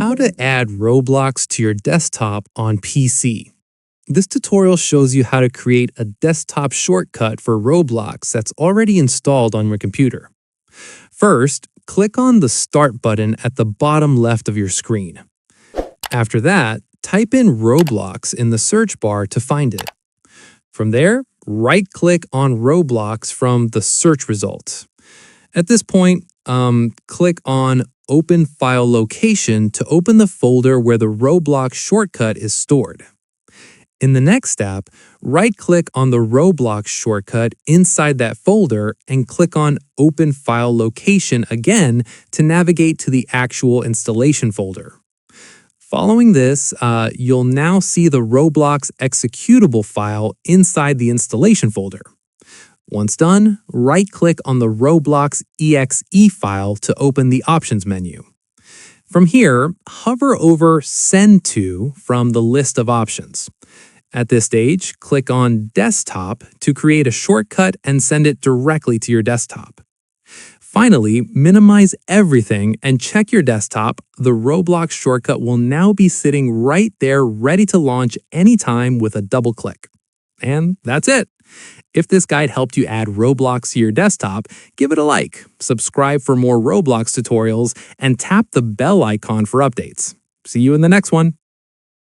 How to add Roblox to your desktop on PC. This tutorial shows you how to create a desktop shortcut for Roblox that's already installed on your computer. First, click on the Start button at the bottom left of your screen. After that, type in Roblox in the search bar to find it. From there, right-click on Roblox from the search results. At this point, click on Open File Location to open the folder where the Roblox shortcut is stored. In the next step, right-click on the Roblox shortcut inside that folder and click on Open File Location again to navigate to the actual installation folder. Following this, you'll now see the Roblox executable file inside the installation folder. Once done, right-click on the Roblox exe file to open the options menu. From here, hover over Send To from the list of options. At this stage, click on Desktop to create a shortcut and send it directly to your desktop. Finally, minimize everything and check your desktop. The Roblox shortcut will now be sitting right there ready to launch anytime with a double click. And that's it. If this guide helped you add Roblox to your desktop, give it a like, subscribe for more Roblox tutorials, and tap the bell icon for updates. See you in the next one.